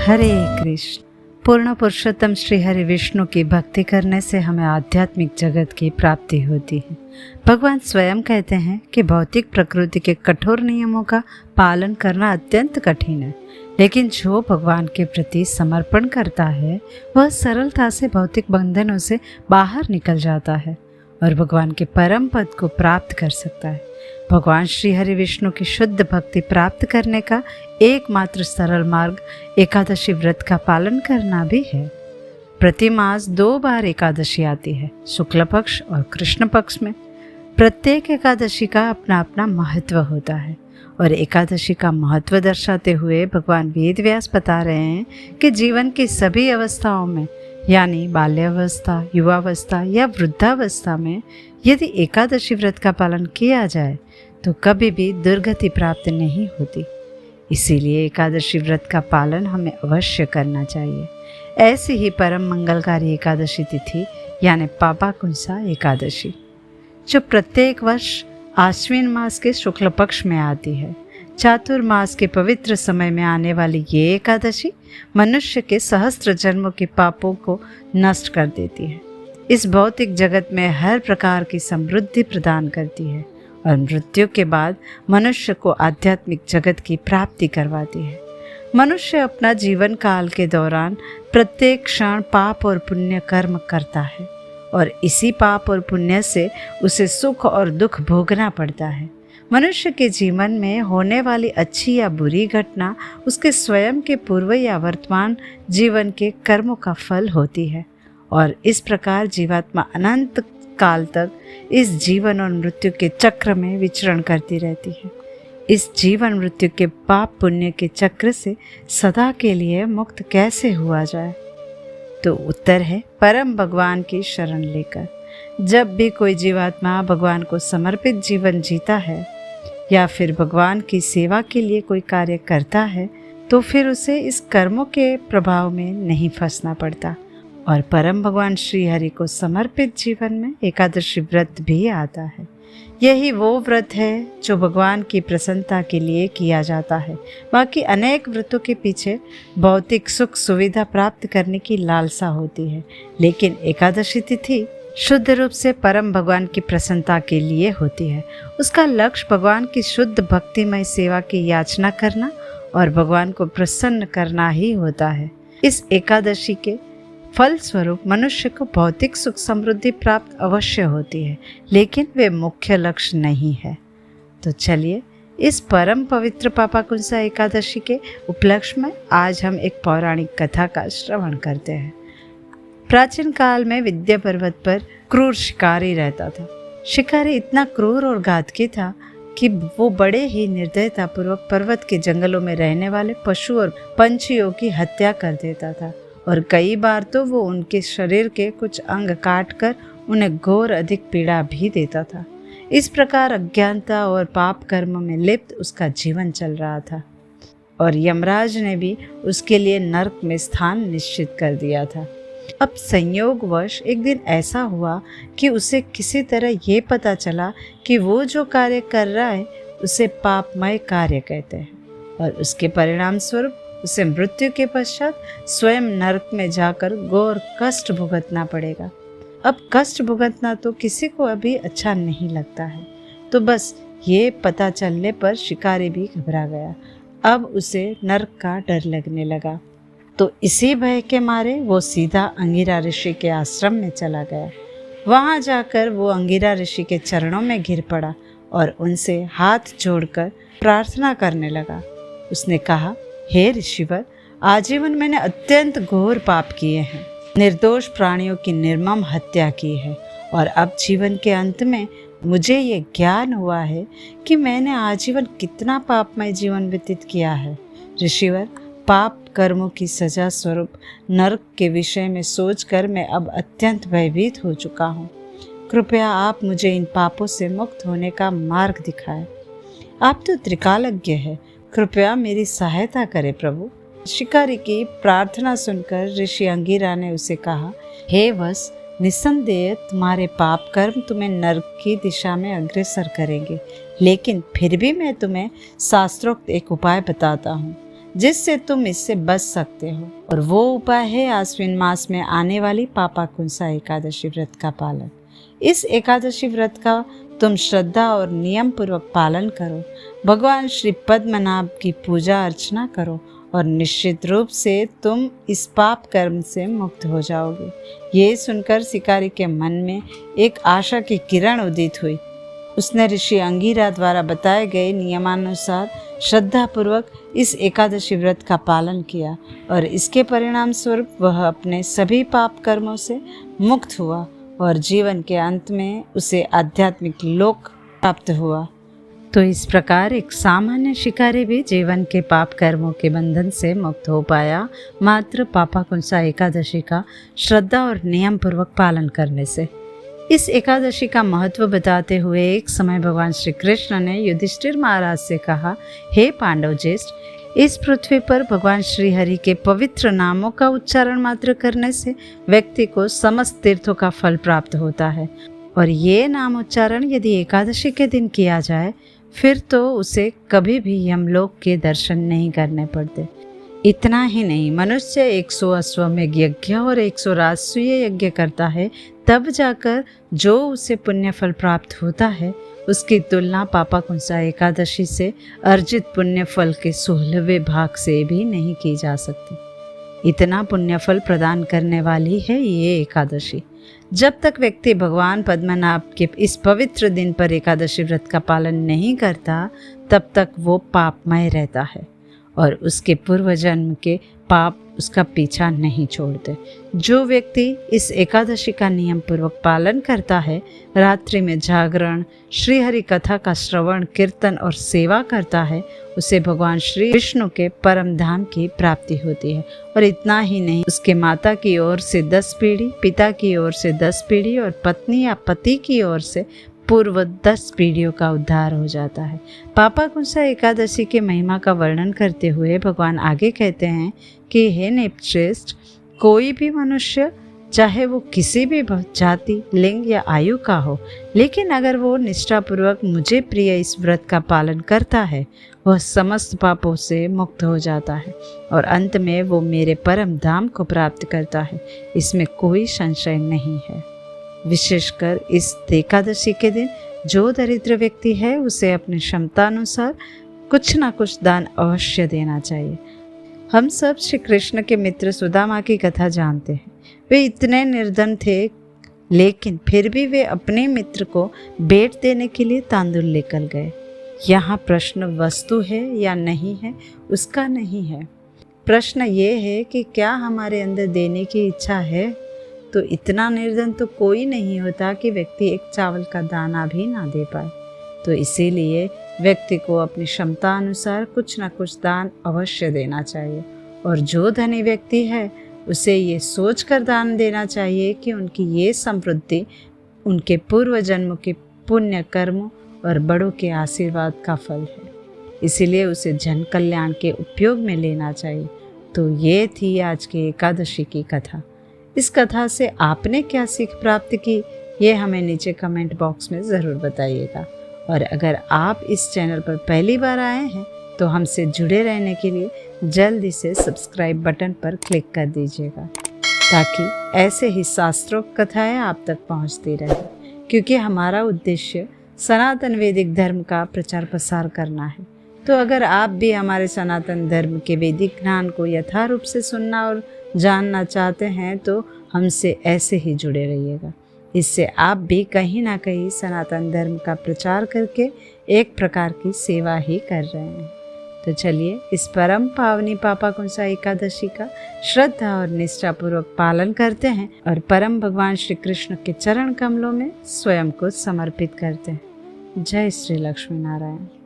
हरे कृष्ण। पूर्ण पुरुषोत्तम श्री हरि विष्णु की भक्ति करने से हमें आध्यात्मिक जगत की प्राप्ति होती है। भगवान स्वयं कहते हैं कि भौतिक प्रकृति के कठोर नियमों का पालन करना अत्यंत कठिन है, लेकिन जो भगवान के प्रति समर्पण करता है वह सरलता से भौतिक बंधनों से बाहर निकल जाता है और भगवान के परम पद को प्राप्त कर सकता है। भगवान श्री हरि विष्णु की शुद्ध भक्ति प्राप्त करने का एकमात्र सरल मार्ग एकादशी व्रत का पालन करना भी है। प्रति मास 2 बार एकादशी आती है, शुक्ल पक्ष और कृष्ण पक्ष में। प्रत्येक एकादशी का अपना अपना महत्व होता है और एकादशी का महत्व दर्शाते हुए भगवान वेदव्यास बता रहे हैं कि जीवन की सभी अवस्थाओं में, यानी बाल्यावस्था, युवावस्था या वृद्धावस्था में यदि एकादशी व्रत का पालन किया जाए तो कभी भी दुर्गति प्राप्त नहीं होती। इसीलिए एकादशी व्रत का पालन हमें अवश्य करना चाहिए। ऐसी ही परम मंगलकारी एकादशी तिथि यानी पापाकुंसा एकादशी, जो प्रत्येक वर्ष आश्विन मास के शुक्ल पक्ष में आती है। चातुर्मास के पवित्र समय में आने वाली ये एकादशी मनुष्य के सहस्त्र जन्मों के पापों को नष्ट कर देती है। इस भौतिक जगत में हर प्रकार की समृद्धि प्रदान करती है और मृत्यु के बाद मनुष्य को आध्यात्मिक जगत की प्राप्ति करवाती है। मनुष्य अपना जीवन काल के दौरान प्रत्येक क्षण पाप और पुण्य कर्म करता है और इसी पाप और पुण्य से उसे सुख और दुख भोगना पड़ता है। मनुष्य के जीवन में होने वाली अच्छी या बुरी घटना उसके स्वयं के पूर्व या वर्तमान जीवन के कर्मों का फल होती है और इस प्रकार जीवात्मा अनंत काल तक इस जीवन और मृत्यु के चक्र में विचरण करती रहती है। इस जीवन मृत्यु के पाप पुण्य के चक्र से सदा के लिए मुक्त कैसे हुआ जाए? तो उत्तर है परम भगवान की शरण लेकर। जब भी कोई जीवात्मा भगवान को समर्पित जीवन जीता है या फिर भगवान की सेवा के लिए कोई कार्य करता है तो फिर उसे इस कर्मों के प्रभाव में नहीं फंसना पड़ता और परम भगवान श्री हरि को समर्पित जीवन में एकादशी व्रत भी आता है। यही वो व्रत है जो भगवान की प्रसन्नता के लिए किया जाता है। बाकी अनेक व्रतों के पीछे भौतिक सुख सुविधा प्राप्त करने की लालसा होती है, लेकिन एकादशी तिथि शुद्ध रूप से परम भगवान की प्रसन्नता के लिए होती है। उसका लक्ष्य भगवान की शुद्ध भक्तिमय सेवा की याचना करना और भगवान को प्रसन्न करना ही होता है। इस एकादशी के फल स्वरूप मनुष्य को भौतिक सुख समृद्धि प्राप्त अवश्य होती है, लेकिन वे मुख्य लक्ष्य नहीं है। तो चलिए इस परम पवित्र पापाकुंसा एकादशी के उपलक्ष्य में आज हम एक पौराणिक कथा का श्रवण करते हैं। प्राचीन काल में विंध्य पर्वत पर क्रूर शिकारी रहता था। शिकारी इतना क्रूर और घातकी था कि वो बड़े ही निर्दयतापूर्वक पर्वत के जंगलों में रहने वाले पशु और पंछियों की हत्या कर देता था और कई बार तो वो उनके शरीर के कुछ अंग काट कर उन्हें घोर अधिक पीड़ा भी देता था। इस प्रकार अज्ञानता और पाप कर्म में लिप्त उसका जीवन चल रहा था और यमराज ने भी उसके लिए नरक में स्थान निश्चित कर दिया था। अब संयोगवश एक दिन ऐसा हुआ कि उसे किसी तरह ये पता चला कि वो जो कार्य कर रहा है उसे पापमय कार्य कहते हैं और उसके परिणाम स्वरूप उसे मृत्यु के पश्चात स्वयं नरक में जाकर घोर कष्ट भुगतना पड़ेगा। अब कष्ट भुगतना तो किसी को अभी अच्छा नहीं लगता है, तो बस ये पता चलने पर शिकारी भी घबरा गया। अब उसे नरक का डर लगने लगा, तो इसी भय के मारे वो सीधा अंगिरा ऋषि के आश्रम में चला गया। वहाँ जाकर वो अंगिरा ऋषि के चरणों में गिर पड़ा और उनसे हाथ जोड़कर प्रार्थना करने लगा। उसने कहा, हे ऋषिवर, आजीवन मैंने अत्यंत घोर पाप किए हैं, निर्दोष प्राणियों की निर्मम हत्या की है और अब जीवन के अंत में मुझे ये ज्ञान हुआ है कि मैंने आजीवन कितना पापमय जीवन व्यतीत किया है। ऋषिवर, पाप कर्मों की सजा स्वरूप नरक के विषय में सोचकर मैं अब अत्यंत भयभीत हो चुका हूँ। कृपया आप मुझे इन पापों से मुक्त होने का मार्ग दिखाएं। आप तो त्रिकालज्ञ है, कृपया मेरी सहायता करें प्रभु। शिकारी की प्रार्थना सुनकर ऋषि अंगिरा ने उसे कहा, हे वत्स, निस्संदेह तुम्हारे पाप कर्म तुम्हें नरक की दिशा में अग्रसर करेंगे, लेकिन फिर भी मैं तुम्हें शास्त्रोक्त एक उपाय बताता हूँ जिससे तुम इससे बच सकते हो, और वो उपाय है आश्विन मास में आने वाली पापाकुंसा एकादशी व्रत का पालन। इस एकादशी व्रत का तुम श्रद्धा और नियम पूर्वक पालन करो। भगवान श्री पद्मनाभ की पूजा अर्चना करो और निश्चित रूप से तुम इस पाप कर्म से मुक्त हो जाओगे। ये सुनकर शिकारी के मन में एक आशा की किरण उदित हुई। उसने ऋषि अंगिरा द्वारा बताए गए नियमानुसार श्रद्धापूर्वक इस एकादशी व्रत का पालन किया और इसके परिणाम स्वरूप वह अपने सभी पाप कर्मों से मुक्त हुआ और जीवन के अंत में उसे आध्यात्मिक लोक प्राप्त हुआ। तो इस प्रकार एक सामान्य शिकारी भी जीवन के पाप कर्मों के बंधन से मुक्त हो पाया, मात्र पापाकुंसा एकादशी का श्रद्धा और नियम पूर्वक पालन करने से। इस एकादशी का महत्व बताते हुए एक समय भगवान श्री कृष्ण ने युधिष्ठिर महाराज से कहा, हे पांडव ज्येष्ठ, इस पृथ्वी पर भगवान श्री हरि के पवित्र नामों का उच्चारण मात्र करने से व्यक्ति को समस्त तीर्थों का फल प्राप्त होता है, और ये नाम उच्चारण यदि एकादशी के दिन किया जाए फिर तो उसे कभी भी यमलोक के दर्शन नहीं करने पड़ते। इतना ही नहीं, मनुष्य 100 अश्वमेध यज्ञ और 100 राजसूय यज्ञ करता है, तब जाकर जो उसे पुण्य फल प्राप्त होता है उसकी तुलना पापाकुंसा एकादशी से अर्जित पुण्य फल के 16वें भाग से भी नहीं की जा सकती। इतना पुण्य फल प्रदान करने वाली है ये एकादशी। जब तक व्यक्ति भगवान पद्मनाभ के इस पवित्र दिन पर एकादशी व्रत का पालन नहीं करता, तब तक वो पापमय रहता है और उसके पूर्व जन्म के पाप उसका पीछा नहीं छोड़ते। जो व्यक्ति इस एकादशी का नियम पूर्वक पालन करता है, रात्रि में जागरण, श्री हरि कथा का श्रवण, कीर्तन और सेवा करता है, उसे भगवान श्री विष्णु के परम धाम की प्राप्ति होती है। और इतना ही नहीं, उसके माता की ओर से 10 पीढ़ी, पिता की ओर से 10 पीढ़ी और पत्नी या पति की ओर से पूर्व 10 पीढ़ियों का उद्धार हो जाता है। पापाकुंसा एकादशी के महिमा का वर्णन करते हुए भगवान आगे कहते हैं कि हे नृपश्रेष्ठ, कोई भी मनुष्य चाहे वो किसी भी जाति, लिंग या आयु का हो, लेकिन अगर वो निष्ठापूर्वक मुझे प्रिय इस व्रत का पालन करता है, वह समस्त पापों से मुक्त हो जाता है और अंत में वो मेरे परम धाम को प्राप्त करता है। इसमें कोई संशय नहीं है। विशेषकर इस एकादशी के दिन जो दरिद्र व्यक्ति है उसे अपनी क्षमता अनुसार कुछ ना कुछ दान अवश्य देना चाहिए। हम सब श्री कृष्ण के मित्र सुदामा की कथा जानते हैं। वे इतने निर्धन थे, लेकिन फिर भी वे अपने मित्र को भेंट देने के लिए तांदूल लेकर गए। यहाँ प्रश्न वस्तु है या नहीं है उसका नहीं है, प्रश्न ये है कि क्या हमारे अंदर देने की इच्छा है। तो इतना निर्धन तो कोई नहीं होता कि व्यक्ति एक चावल का दाना भी ना दे पाए। तो इसीलिए व्यक्ति को अपनी क्षमता अनुसार कुछ न कुछ दान अवश्य देना चाहिए। और जो धनी व्यक्ति है उसे ये सोच कर दान देना चाहिए कि उनकी ये समृद्धि उनके पूर्व जन्म के पुण्य कर्मों और बड़ों के आशीर्वाद का फल है, इसीलिए उसे जन कल्याण के उपयोग में लेना चाहिए। तो ये थी आज की एकादशी की कथा। इस कथा से आपने क्या सीख प्राप्त की, ये हमें नीचे कमेंट बॉक्स में ज़रूर बताइएगा। और अगर आप इस चैनल पर पहली बार आए हैं तो हमसे जुड़े रहने के लिए जल्दी से सब्सक्राइब बटन पर क्लिक कर दीजिएगा, ताकि ऐसे ही शास्त्रोक्त कथाएं आप तक पहुंचती रहे। क्योंकि हमारा उद्देश्य सनातन वैदिक धर्म का प्रचार प्रसार करना है। तो अगर आप भी हमारे सनातन धर्म के वैदिक ज्ञान को यथारूप से सुनना और जानना चाहते हैं तो हमसे ऐसे ही जुड़े रहिएगा। इससे आप भी कहीं ना कहीं सनातन धर्म का प्रचार करके एक प्रकार की सेवा ही कर रहे हैं। तो चलिए इस परम पावनी पापाकुंसा एकादशी का श्रद्धा और निष्ठापूर्वक पालन करते हैं और परम भगवान श्री कृष्ण के चरण कमलों में स्वयं को समर्पित करते हैं। जय श्री लक्ष्मी नारायण।